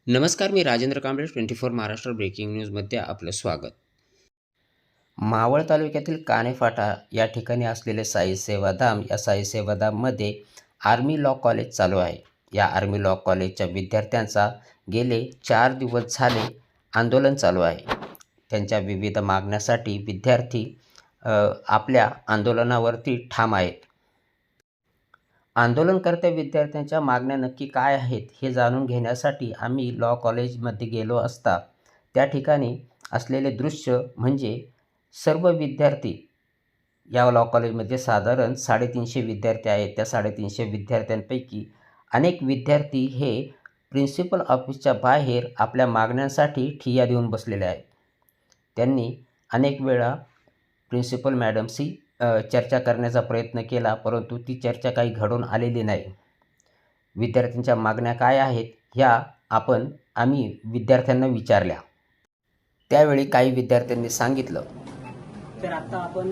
नमस्कार, मी राजेंद्र कांबळे 24 महाराष्ट्र ब्रेकिंग न्यूजमध्ये आपलं स्वागत. मावळ तालुक्यातील कानेफाटा या ठिकाणी असलेले साई सेवाधाम या साई सेवाधाममध्ये आर्मी लॉ कॉलेज चालू आहे. या आर्मी लॉ कॉलेजच्या विद्यार्थ्यांचा गेले 4 दिवस झाले आंदोलन चालू आहे. त्यांच्या विविध मागण्यासाठी विद्यार्थी आपल्या आंदोलनावरती ठाम आहेत. आंदोलनकर्त्या विद्यार्थ्यांच्या मागण्या नक्की काय आहेत हे जाणून घेण्यासाठी आम्ही लॉ कॉलेजमध्ये गेलो असता त्या ठिकाणी असलेले दृश्य म्हणजे सर्व विद्यार्थी या लॉ कॉलेजमध्ये साधारण 350 विद्यार्थी आहेत. त्या 350 विद्यार्थ्यांपैकी अनेक विद्यार्थी हे प्रिन्सिपल ऑफिसच्या बाहेर आपल्या मागण्यांसाठी ठिय्या देऊन बसलेले आहेत. त्यांनी अनेक वेळा प्रिन्सिपल मॅडमशी चर्चा करण्याचा प्रयत्न केला, परंतु ती चर्चा काही घडून आलेली नाही. विद्यार्थ्यांच्या मागण्या काय आहेत ह्या आम्ही विद्यार्थ्यांना विचारल्या. त्यावेळी काही विद्यार्थ्यांनी सांगितलं. तर आता आपण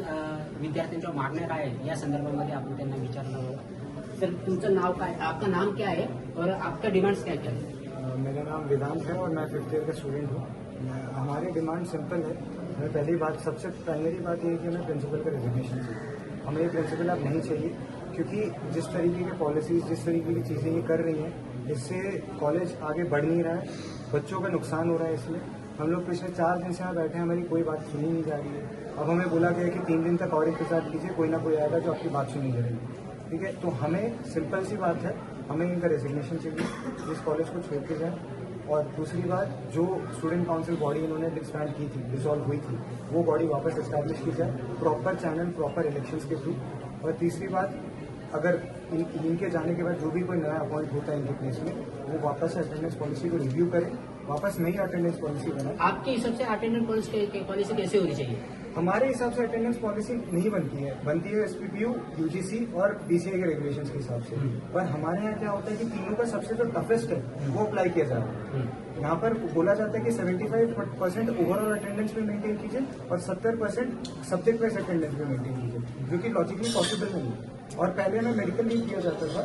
विद्यार्थ्यांच्या मागण्या काय आहेत या संदर्भामध्ये आपण त्यांना विचारणार आहोत. सर, तुमचं नाव काय, आपका नाम क्या है और आपका डिमांड्स क्या क्या है? मेरा नाम वेदांत है और मैं 5th ईयर का स्टूडेंट हूँ. हमारी डिमांड सिंपल है. हमें पहली बात, सबसे प्राइमरी बात ये है कि हमें प्रिंसिपल का रेजिग्नेशन चाहिए. हमें ये प्रिंसिपल अब नहीं चाहिए, क्योंकि जिस तरीके की पॉलिसीज, जिस तरीके की चीज़ें ये कर रही हैं, इससे कॉलेज आगे बढ़ नहीं रहा है. बच्चों का नुकसान हो रहा है. इसलिए हम लोग पिछले 4 दिन से यहाँ बैठे हैं, हमारी कोई बात सुनी नहीं जा रही है. अब हमें बोला गया है कि 3 दिन तक और इंतजार कीजिए, कोई ना कोई आएगा जो आपकी बात सुनी जाएगी. ठीक है, तो हमें सिंपल सी बात है, हमें इनका रेजिग्नेशन चाहिए, इस कॉलेज को छोड़ के जाए. और दूसरी बात, जो स्टूडेंट काउंसिल बॉडी इन्होंने डिसबैंड की थी, डिसॉल्व हुई थी, वो बॉडी वापस एस्टैब्लिश की जाए, प्रॉपर चैनल, प्रॉपर इलेक्शंस के थ्रू. और तीसरी बात, अगर इनके जाने के बाद जो भी कोई नया अपॉइंट होता है इनके प्लेस में, वो वापस अटेंडेंस पॉलिसी को रिव्यू करे, वापस नई अटेंडेंस पॉलिसी बनाए. आपके हिसाब से अटेंडेंस पॉलिसी कैसे होनी चाहिए? हमारे हिसाब से अटेंडेंस पॉलिसी नहीं बनती है एसपीपीयू, यूजीसी और बीसीए के रेगुलेशंस के हिसाब से. पर हमारे यहाँ क्या होता है कि तीनों का सबसे जो टफेस्ट है वो अप्लाई किया जा रहा है. यहाँ पर बोला जाता है कि 75% ओवरऑल अटेंडेंस में मेंटेन कीजिए और 70% सब्जेक्ट वाइज अटेंडेंस में मेंटेन कीजिए, जो कि लॉजिकली पॉसिबल नहीं है. और पहले हमें मेडिकल लीव दिया जाता था,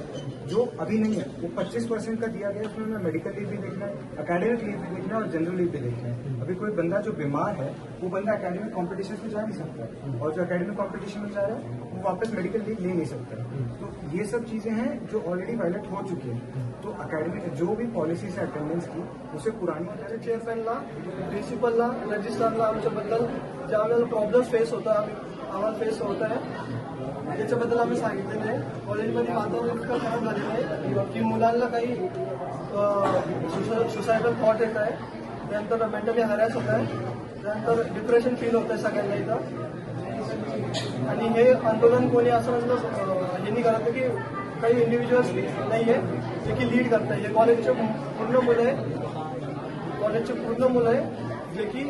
जो अभी नहीं है. वो 25% का दिया गया, उसमें हमें मेडिकल लीव भी देखना है, अकेडमिक लीव भी देखना है और जनरल लीव भी देखना है. अभी कोई बंदा जो बीमार है वो बंदा अकेडमिक कॉम्पिटिशन में जा नहीं सकता, और जो अकेडमिक कॉम्पिटिशन में जा रहा है वो वापस मेडिकल लीव ले नहीं सकता. तो ये सब चीजें हैं जो ऑलरेडी वायलेट हो चुकी है. तो अकेडमिक जो भी पॉलिसी है अटेंडेंस की, उसे पुरानी चेअरमॅनला, प्रिन्सिपलला, रजिस्ट्रारला आमच्याबद्दल ज्या वेळेला प्रॉब्लेम्स फेस आम्हाला फेस होत आहे त्याच्याबद्दल आम्ही सांगितलेलं आहे. कॉलेजमध्ये वातावरण इतकं खराब झालेलं आहे की मुलांना काही सुसायडल थॉट येत आहे, त्यानंतर मेंटली हॅरॅस होत आहे, त्यानंतर डिप्रेशन फील होत आहे सगळ्यांना इथं. आणि हे आंदोलन कोणी असं हे नाही करत की काही इंडिव्हिज्युअल्स नाही आहे जे की लीड करत आहे. हे कॉलेजचे पूर्ण मुलं आहे जे की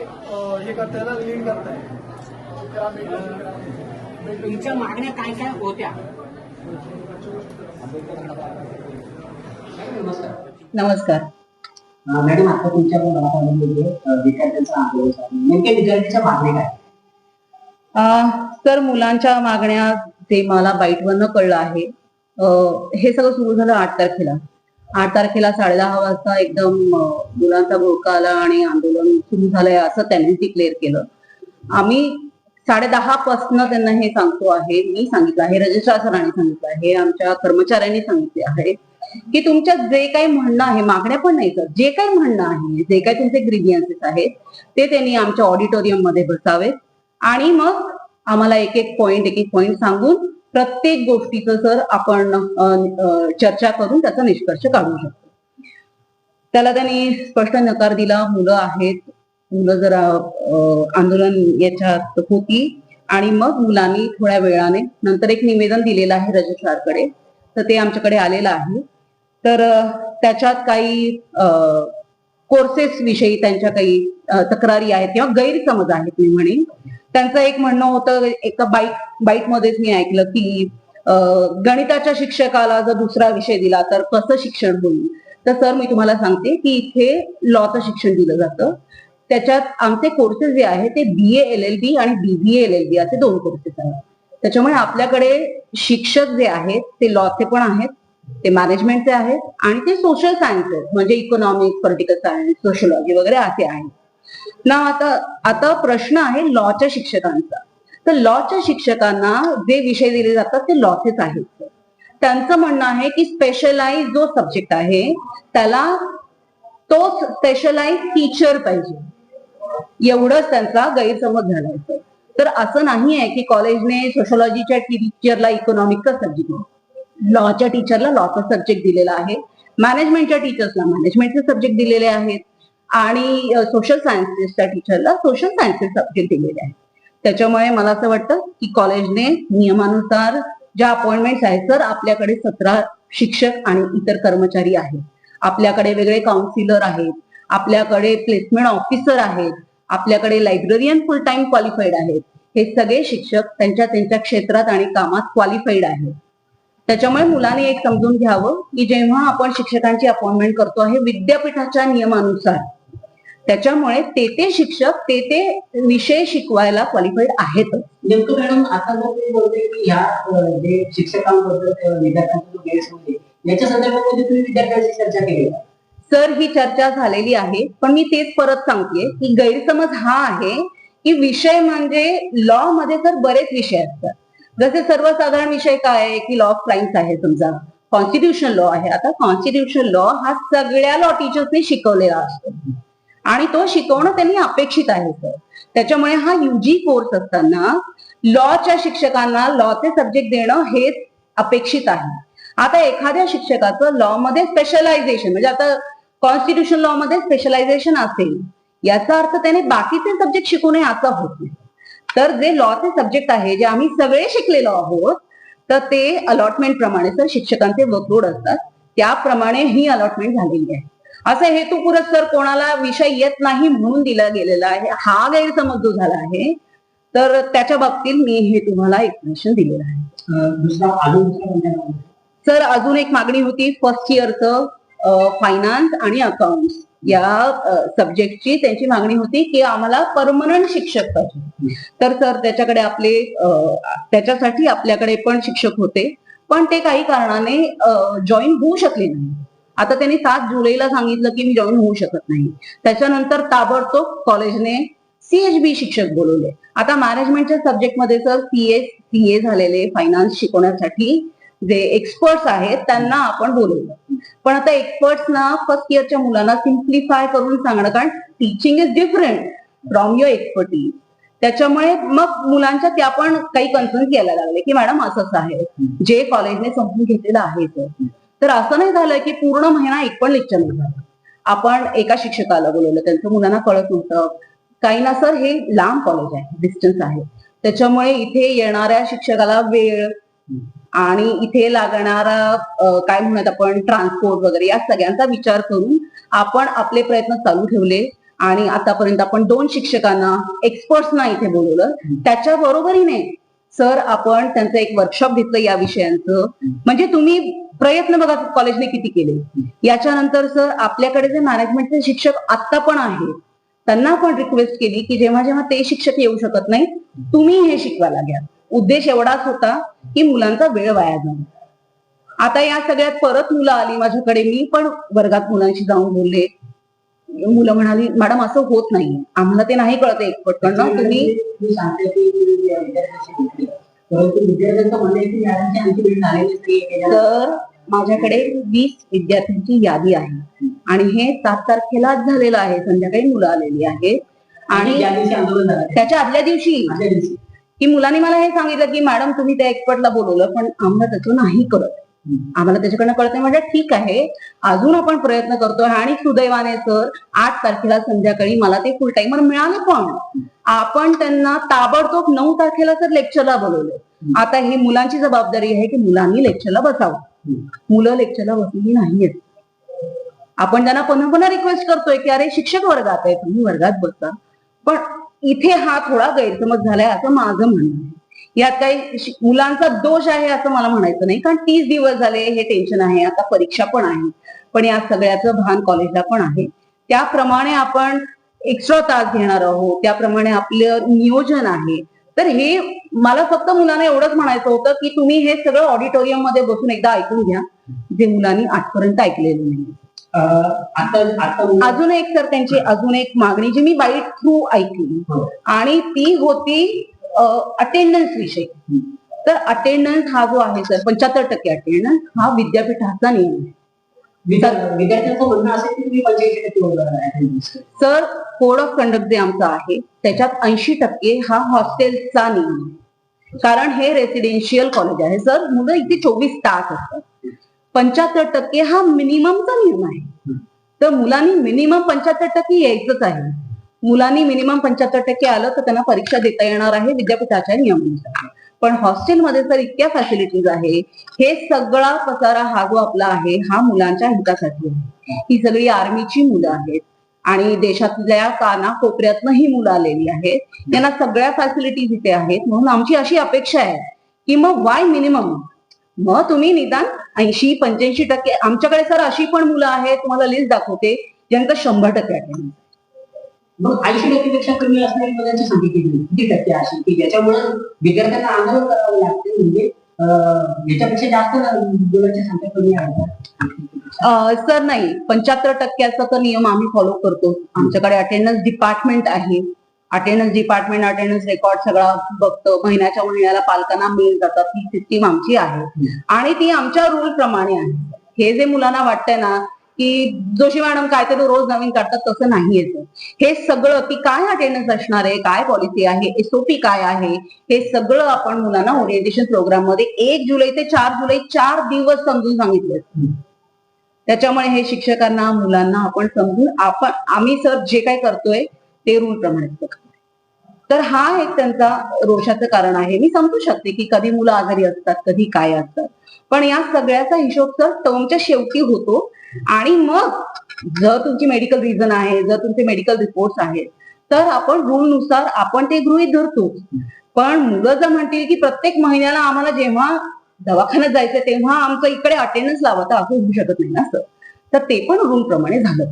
हे करताना लीड करत आहे. तुमच्या मागण्या काय काय होत्या? नमस्कार मॅडम, आता तुमच्या विद्यार्थ्यांचा आंदोलन नेमक्या विद्यार्थ्यांच्या मागण्या काय? तर मुलांच्या मागण्या जे मला बाईटवरनं कळलं आहे, हे सगळं सुरू झालं 8 तारखेला. 8 तारखेला 10:30 वाजता एकदम मुलांचा घोळका आला आणि आंदोलन सुरू झालंय असं त्यांनी डिक्लेअर केलं. आम्ही 10:30 पासून त्यांना हे सांगतो आहे, मी सांगितलं आहे, रजिस्ट्रार सरांनी सांगितलं आहे, आमच्या कर्मचाऱ्यांनी सांगितले आहे की तुमच्या जे काही म्हणणं आहे, मागण्या पण नाही तर जे काही म्हणणं आहे, जे काही तुमचे ग्रीव्हियन्सेस आहेत ते त्यांनी आमच्या ऑडिटोरियम मध्ये बसावेत आणि मग आम्हाला एक एक पॉइंट सांगून प्रत्येक गोष्टीचं सर आपण चर्चा करून त्याचा निष्कर्ष काढू शकतो. त्याला त्यांनी स्पष्ट नकार दिला. मुलं जरा आंदोलन याच्यात होती आणि मग मुलांनी थोड्या वेळाने नंतर एक निवेदन दिलेलं आहे रजिस्ट्रारकडे, तर ते आमच्याकडे आलेलं आहे. तर त्याच्यात काही कोर्सेस विषयी त्यांच्या काही तक्रारी आहेत किंवा गैरसमज आहेत मी म्हणेन. त्यांचं एक म्हणणं होतं, एका बाईट मध्येच मी ऐकलं की गणिताच्या शिक्षकाला जर दुसरा विषय दिला तर कसं शिक्षण होईल. तर सर मी तुम्हाला सांगते की इथे लॉचं शिक्षण दिलं जातं. त्याच्यात आमचे कोर्सेस जे आहेत ते BA LLB आणि BBA LLB असे 2 कोर्सेस आहेत. त्याच्यामुळे आपल्याकडे शिक्षक जे आहेत ते लॉचे पण आहेत ते मॅनेजमेंटचे आहेत आणि ते सोशल सायन्सेस म्हणजे इकॉनॉमिक्स, पॉलिटिकल सायन्स, सोशलॉजी वगैरे असे आहेत ना. आता प्रश्न आहे लॉच्या शिक्षकांचा. तर लॉच्या शिक्षकांना जे विषय दिले जातात ते लॉचेच आहेत. त्यांचं म्हणणं आहे की स्पेशलाइज जो सब्जेक्ट आहे त्याला तोच स्पेशलाइज टीचर पाहिजे, एवढंच त्यांचा गैरसमज झालाय सर. तर असं नाही आहे की कॉलेजने सोशॉलॉजीच्या टीचरला इकॉनॉमिक्सचा सब्जेक्ट, लॉच्या टीचरला लॉचा सब्जेक्ट दिलेला आहे, मॅनेजमेंटच्या टीचर्सला मॅनेजमेंटचे सब्जेक्ट दिलेले आहेत आणि सोशल सायन्सेसच्या टीचरला सोशल सायन्सेस सब्जेक्ट दिलेले आहेत. त्याच्यामुळे मला असं वाटतं की कॉलेजने नियमानुसार ज्या अपॉइंटमेंट्स आहेत सर, आपल्याकडे 17 शिक्षक आणि इतर कर्मचारी आहेत, आपल्याकडे वेगळे काउन्सिलर आहेत, आपल्याकडे प्लेसमेंट ऑफिसर आहेत, आपल्याकडे लायब्ररियन फुल टाइम क्वालिफाईड आहेत. हे सगळे शिक्षक त्यांच्या त्यांच्या क्षेत्रात आणि कामात क्वालिफाईड आहेत. त्याच्यामुळे मुलांनी एक समजून घ्यावं की जेव्हा आपण शिक्षकांची अपॉइंटमेंट करतो आहे विद्यापीठाच्या नियमानुसार, त्याच्यामुळे ते शिक्षक ते विषय शिकवायला क्वालिफाईड आहेत. नेमकं मॅडम आता मग तुम्ही बोलते की ह्या जे शिक्षकांबद्दल विद्यार्थ्यांचा जो गैरसमज आहे याच्या संदर्भामध्ये तुम्ही विद्यार्थ्यांशी चर्चा केली का? सर ही चर्चा झालेली आहे, पण मी तेच परत सांगते की गैरसमज हा आहे की विषय म्हणजे लॉ मध्ये सर बरेच विषय असतात. जसे सर्वसाधारण विषय काय आहे की लॉ ऑफ क्राईम्स आहे, समजा कॉन्स्टिट्यूशन लॉ आहे. आता कॉन्स्टिट्यूशन लॉ हा सगळ्या लॉ टीचर्सने शिकवलेला असतो आणि तो शिकवणं त्यांनी अपेक्षित आहे सर. त्याच्यामुळे हा युजी कोर्स असताना लॉच्या शिक्षकांना लॉचे सब्जेक्ट देणं हेच अपेक्षित आहे. आता एखाद्या शिक्षकाचं लॉ मध्ये स्पेशलायझेशन म्हणजे आता कॉन्स्टिट्यूशन लॉ मध्ये स्पेशलायझेशन असेल, याचा अर्थ त्याने बाकीचे सब्जेक्ट शिकू नये असा होत नाही. तर जे लॉचे सब्जेक्ट आहे जे आम्ही सगळे शिकलेलो आहोत, तर ते अलॉटमेंट प्रमाणे सर शिक्षकांचे वर्कलोड असतात त्याप्रमाणे ही अलॉटमेंट झालेली आहे. असं हेतुपुरस्सर सर कोणाला विषय येत नाही म्हणून दिला गेलेला आहे, हा गैरसमज जो झाला आहे, तर त्याच्या बाबतीत मी हे तुम्हाला एक्सप्लेनेशन दिलेलं आहे. सर अजून एक मागणी होती फर्स्ट इयरचं फायनान्स आणि अकाउंट्स या सब्जेक्टची. त्यांची मागणी होती की आम्हाला परमनंट शिक्षक पाहिजे. तर सर त्याच्यासाठी आपल्याकडे पण शिक्षक होते, पण ते काही कारणाने जॉईन होऊ शकले नाही. आता त्यांनी 7 जुलैला सांगितलं की मी जॉईन होऊ शकत नाही. त्याच्यानंतर ताबडतोब कॉलेजने CHB शिक्षक बोलवले. आता मॅनेजमेंटच्या सब्जेक्टमध्ये सर CA झालेले फायनान्स शिकवण्यासाठी जे एक्सपर्ट्स आहेत त्यांना आपण बोलवलं. पण आता एक्सपर्ट्सना फर्स्ट इयरच्या मुलांना सिम्प्लिफाय करून सांगणं, कारण teaching is different from your expertise. त्याच्यामुळे मग मुलांच्या त्या पण काही कन्सर्न यायला लागले की मॅडम असंच आहे जे कॉलेजने समजून घेतलेलं आहे. तर असं नाही झालं की पूर्ण महिना एक पण लेक्चर नाही झालं. आपण एका शिक्षकाला बोलवलं, त्यांचं मुलांना कळत नव्हतं. काही ना सर हे लांब कॉलेज आहे, डिस्टन्स आहे, त्याच्यामुळे इथे येणाऱ्या शिक्षकाला वेळ आणि इथे लागणारा काय म्हणत आपण ट्रान्सपोर्ट वगैरे या सगळ्यांचा विचार करून आपण आपले प्रयत्न चालू ठेवले आणि आतापर्यंत आपण 2 शिक्षकांना एक्सपर्ट्सना इथे बोलवलं. त्याच्या बरोबरीने सर आपण त्यांचं एक वर्कशॉप घेतलं या विषयांचं. म्हणजे तुम्ही प्रयत्न बघा कॉलेजने किती केले. याच्यानंतर सर आपल्याकडे जे मॅनेजमेंटचे शिक्षक आता पण आहेत त्यांना पण रिक्वेस्ट केली की जेव्हा जेव्हा ते शिक्षक येऊ शकत नाही तुम्ही हे शिकवायला घ्या. उद्देश एवढाच होता की मुलांचा वेळ वाया जाणार. आता या सगळ्यात परत मुलं आली माझ्याकडे, मी पण वर्गात मुलांशी जाऊन बोलले. मुलं म्हणाली मॅडम असं होत नाही, आम्हाला ते नाही कळत एक्सपर्टकडनं, तुम्ही तर माझ्याकडे 20 विद्यार्थ्यांची यादी आहे आणि हे 7 तारखेलाच झालेलं आहे. संध्याकाळी मुलं आलेली आहेत आणि त्याच्या आदल्या दिवशी की मुलांनी मला हे सांगितलं की मॅडम तुम्ही त्या एक्सपर्टला बोलवलं पण आम्हाला त्याचं नाही कळत, आम्हाला त्याच्याकडनं कळत नाही. म्हणजे ठीक आहे, अजून आपण प्रयत्न करतोय आणि सुदैवाने सर 8 तारखेला संध्याकाळी मला ते फुल टाइमर मिळाले. पण आपण त्यांना ताबडतोब 9 तारखेला सर लेक्चरला बोलवले. आता ही मुलांची जबाबदारी आहे की मुलांनी लेक्चरला बसावं. मुलं लेक्चरला बसलेली नाहीयेत. आपण त्यांना पुन्हा पुन्हा रिक्वेस्ट करतोय की अरे शिक्षक वर्गात आहे, तुम्ही वर्गात बसा. पण इथे हा थोडा गैरसमज झालाय असं माझं म्हणणं आहे. यात काही मुलांचा दोष आहे असं मला म्हणायचं नाही, कारण 30 दिवस झाले हे टेन्शन आहे, आता परीक्षा पण आहे, पण या सगळ्याचं भान कॉलेजला पण आहे. त्याप्रमाणे आपण एक्स्ट्रा तास घेणार आहोत, त्याप्रमाणे आपलं नियोजन आहे. तर हे मला फक्त मुलांना एवढंच म्हणायचं होतं की तुम्ही हे सगळं ऑडिटोरियम मध्ये बसून एकदा ऐकून घ्या जे मुलांनी आजपर्यंत ऐकलेलं नाही. आता अजून एक सर त्यांची अजून एक मागणी जी मी बाईट थ्रू ऐकली आणि ती होती अटेंडन्स विषयी. तर अटेंडन्स हा जो आहे सर 75% अटेंडन्स हा विद्यापीठाचा नियम आहे. विद्यार्थ्यांचं म्हणणं असेल की तुम्ही 85% सर कोड ऑफ कंडक्ट जे आमचं आहे त्याच्यात 80% हा हॉस्टेलचा नियम आहे. कारण हे रेसिडेन्शियल कॉलेज आहे सर. मुलं इथे 24 तास असतात. 75% हा मिनिममचा नियम आहे. तर मुलांनी मिनिमम 75% यायचंच आहे. मुलांनी मिनिमम 75% आलं तर त्यांना परीक्षा देता येणार आहे विद्यापीठाच्या नियमानुसार. पण हॉस्टेलमध्ये सर इतक्या फॅसिलिटीज आहे. हे सगळा पसारा हा जो आपला आहे हा मुलांच्या हितासाठी आहे. ही सगळी आर्मीची मुलं आहेत आणि देशातल्या कानाकोपऱ्यातनं ही मुलं आलेली आहेत. त्यांना सगळ्या फॅसिलिटीज इथे आहेत. म्हणून आमची अशी अपेक्षा आहे की मग वाय मिनिमम, मग तुम्ही निदान 80-85% आमच्याकडे सर अशी पण मुलं आहेत, तुम्हाला लिस्ट दाखवते, ज्यांचं 100% अटेंडन्स. मग 80% कमी असणारी मुलांची संख्या किती टक्के असेल की ज्याच्यामुळे विद्यार्थ्यांना आंदोलन करावं लागते, म्हणजे याच्यापेक्षा जास्त मुलांची संख्या कमी आहे? सर नाही, 75%चा तर नियम आम्ही फॉलो करतो. आमच्याकडे अटेंडन्स डिपार्टमेंट आहे. अटेंडन्स डिपार्टमेंट अटेंडन्स रेकॉर्ड सगळा बघतो. महिन्याच्या महिन्याला पालकांना मेल जातात. ही सिस्टीम आमची आहे आणि ती आमच्या रूल प्रमाणे आहे. हे जे मुलांना वाटतंय ना की जोशी मॅडम काहीतरी रोज नवीन काढतात, तसं नाहीये सर. हे सगळं की काय अटेंडन्स असणार आहे, काय पॉलिसी आहे, एसओपी काय आहे, हे सगळं आपण मुलांना ओरिएंटेशन प्रोग्राम मध्ये 1 जुलै ते 4 जुलै 4 दिवस समजून सांगितले. त्याच्यामुळे हे शिक्षकांना मुलांना आपण समजून आम्ही सर जे काय करतोय ते रूल प्रमाणे करतो. तर हा एक त्यांचा रोषाचं कारण आहे. मी समजू शकते की कधी मुलं आजारी असतात, कधी काय असतात, पण या सगळ्याचा हिशोब सर टर्मच्या शेवटी होतो. आणि मग जर तुमची मेडिकल रिझन आहे, जर तुमचे मेडिकल रिपोर्ट्स आहेत, तर आपण रूल नुसार आपण ते गृहीत धरतो. पण मुलं जर म्हणतील की प्रत्येक महिन्याला आम्हाला जेव्हा दवाखान्यात जायचं तेव्हा आमचं इकडे अटेंडन्स लावा, तर असं होऊ शकत नाही ना सर. तर ते पण रूल प्रमाणे झालं.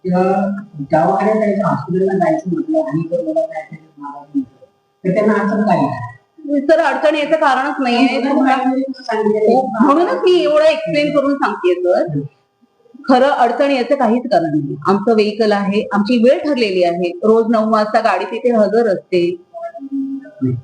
दवाखान्यात जायचं, हॉस्पिटलला जायचं म्हटलं आणि जर मला तर त्यांना अडचण काय? सर अडचण याचं कारणच नाहीये. म्हणूनच मी एवढं एक्सप्लेन करून सांगतेय सर. खरं अडचण याचं काहीच कारण नाही. आमचं व्हेकल आहे, आमची वेळ ठरलेली आहे. रोज 9 वाजता गाडी तिथे हजर असते.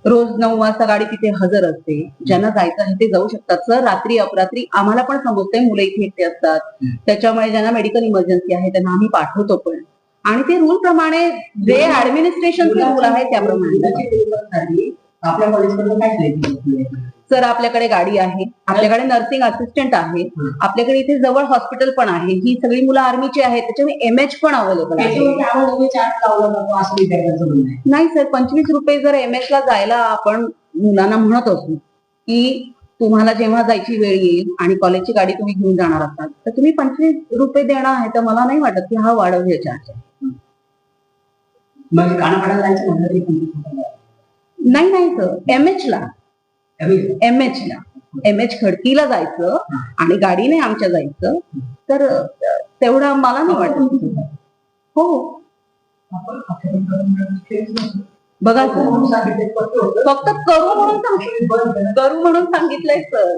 रोज 9 वाजता गाडी तिथे हजर असते. ज्यांना जायचं आहे ते जाऊ शकतात सर. रात्री अपरात्री आम्हाला पण समजतंय मुलं इथे एकटे असतात. त्याच्यामुळे ज्यांना मेडिकल इमर्जन्सी आहे त्यांना आम्ही पाठवतो पण. आणि ते रूल प्रमाणे जे ऍडमिनिस्ट्रेशनचे रूल आहे त्याप्रमाणे. आपल्या कॉलेजकडून काय सर आपल्याकडे गाडी आहे, आपल्याकडे नर्सिंग असिस्टंट आहे, आपल्याकडे इथे जवळ हॉस्पिटल पण आहे. ही सगळी मुलं आर्मीची आहेत, त्याच्यामुळे MH पण अवेलेबल आहे. नाही सर, 25 रुपये जर MH ला जायला आपण मुलांना म्हणत असू की तुम्हाला जेव्हा जायची वेळ येईल आणि कॉलेजची गाडी तुम्ही घेऊन जाणार असाल तर तुम्ही 25 रुपये देणार आहे, तर मला नाही वाटत की हा वाढव चार्ज आहे. नाही सर, MH खडकीला जायचं आणि गाडीने आमच्या जायचं, तर तेवढा मला नाही वाटत. हो बघा सर, फक्त करू म्हणून सांगितलंय सर.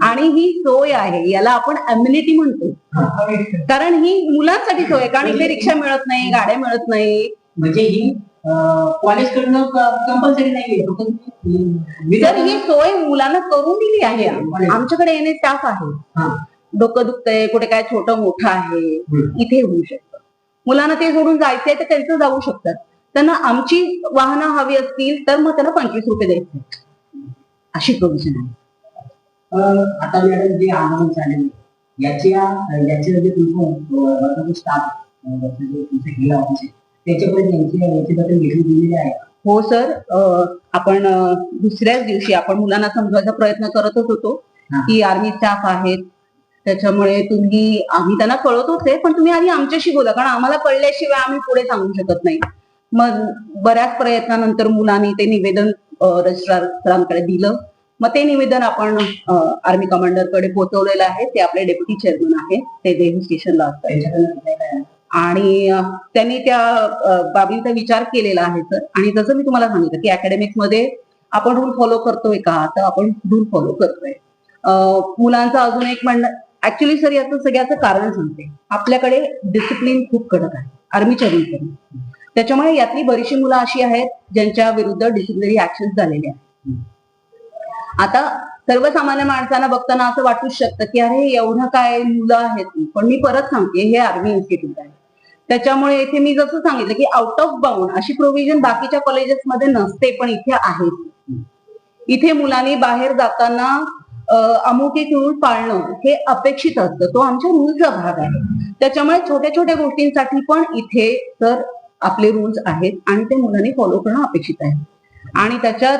आणि ही सोय आहे, याला आपण अम्युनिटी म्हणतो. कारण ही मुलांसाठी सोय आहे. कारण इथे रिक्षा मिळत नाही, गाड्या मिळत नाही. म्हणजे ही कॉलेजकडनं कंपल्सरी नाही, तर ही सोय मुलांना करून दिली आहे. आमच्याकडे येणे स्टाफ आहे. डोकं दुखतंय, कुठे काय छोटं मोठं आहे, इथे होऊ शकतं. मुलांना ते सोडून जायचंय तर त्यांचं जाऊ शकतात. त्यांना आमची वाहनं हवी असतील तर मग त्यांना 25 रुपये द्यायचे, अशी प्रोव्हिजन आहे. आता मॅडम जे आंदोलन चालले याचे जे तुमचं स्टाफ गेला ऑफिस त्याच्याकडे घेतली आहे. हो सर, आपण दुसऱ्याच दिवशी आपण मुलांना समजवायचा प्रयत्न करतच होतो की आर्मी स्टाफ आहेत, त्याच्यामुळे आम्ही त्यांना कळवतोच आहे, पण तुम्ही आधी आमच्याशी बोला, कारण आम्हाला कळल्याशिवाय आम्ही पुढे सांगू शकत नाही. मग बऱ्याच प्रयत्नानंतर मुलांनी ते निवेदन रजिस्ट्रार सरांकडे दिलं. मग ते निवेदन आपण आर्मी कमांडरकडे पोहोचवलेलं आहे. ते आपले डेप्युटी चेअरमन आहेत, ते देहू स्टेशनला असतात आणि त्यांनी त्या बाबींचा विचार केलेला आहे सर. आणि जसं मी तुम्हाला सांगितलं की अकॅडमिक्स मध्ये आपण रूल फॉलो करतोय का, तर आपण रूल फॉलो करतोय. मुलांचं अजून एक म्हणणं ऍक्च्युली सर याचं सगळ्याचं कारण सांगते. आपल्याकडे डिसिप्लिन खूप कडक आहे आर्मीच्या विरुद्ध. त्याच्यामुळे यातली बरीचशी मुलं अशी आहेत ज्यांच्या विरुद्ध डिसिप्लिनरी ऍक्शन झालेले आहेत. आता सर्वसामान्य माणसांना बघताना असं वाटूच शकतं की अरे एवढं काय मुलं आहेत, पण मी परत सांगते हे आर्मी इन्स्टिट्यूट आहे. त्याच्यामुळे इथे मी जसं सांगितलं की आउट ऑफ बाउंड अशी प्रोव्हिजन बाकीच्या कॉलेजेसमध्ये नसते, पण इथे आहे. इथे मुलांनी बाहेर जाताना अमुक एक रूल पाळणं हे अपेक्षित असतं, तो आमच्या रूलचा भाग आहे. त्याच्यामुळे छोट्या छोट्या गोष्टींसाठी पण इथे तर आपले रूल्स आहेत आणि ते मुलांनी फॉलो करणं अपेक्षित आहे. आणि त्याच्यात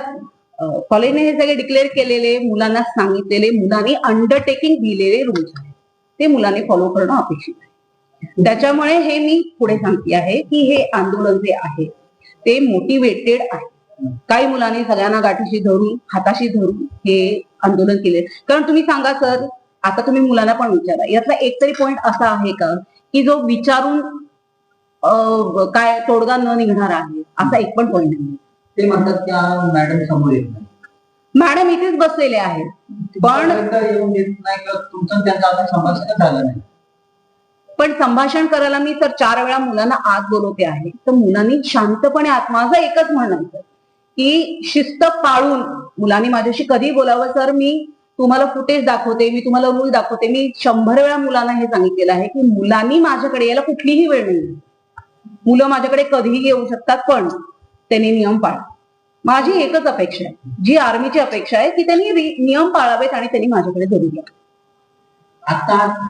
कॉलेजने हे सगळे डिक्लेअर केलेले, मुलांना सांगितलेले, मुलांनी अंडरटेकिंग दिलेले रूल्स आहेत, ते मुलांनी फॉलो करणं अपेक्षित आहे. त्याच्यामुळे हे मी पुढे सांगते आहे की हे आंदोलन जे आहे ते मोटिवेटेड आहे. काही मुलांनी सगळ्यांना गाठीशी धरून, हाताशी धरून हे आंदोलन केले. कारण तुम्ही सांगा सर, आता तुम्ही मुलांना पण विचारा, यातला एक तरी पॉइंट असा आहे का की जो विचारून काय तोडगा न निघणार आहे, असा एक पण पॉइंट नाही. ते म्हणतात त्या मॅडम समोर येत नाही, मॅडम इथेच बसलेले आहेत, पण येऊन येत नाही का तुमचं त्यांचं आता संभाषण झालं नाही. पण संभाषण करायला मी तर 4 वेळा मुलांना आत बोलवते आहे. तर मुलांनी शांतपणे आत, माझं एकच म्हणायचं की शिस्त पाळून मुलांनी माझ्याशी कधी बोलावं. सर मी तुम्हाला फुटेज दाखवते, मी तुम्हाला रूल दाखवते. मी 100 वेळा मुलांना हे सांगितलेलं आहे की मुलांनी माझ्याकडे यायला कुठलीही वेळ नाही. मुलं माझ्याकडे कधीही येऊ शकतात, पण त्यांनी नियम पाळा. माझी एकच अपेक्षा आहे, जी आर्मीची अपेक्षा आहे की त्यांनी नियम पाळावेत आणि त्यांनी माझ्याकडे जरूर यावं. आता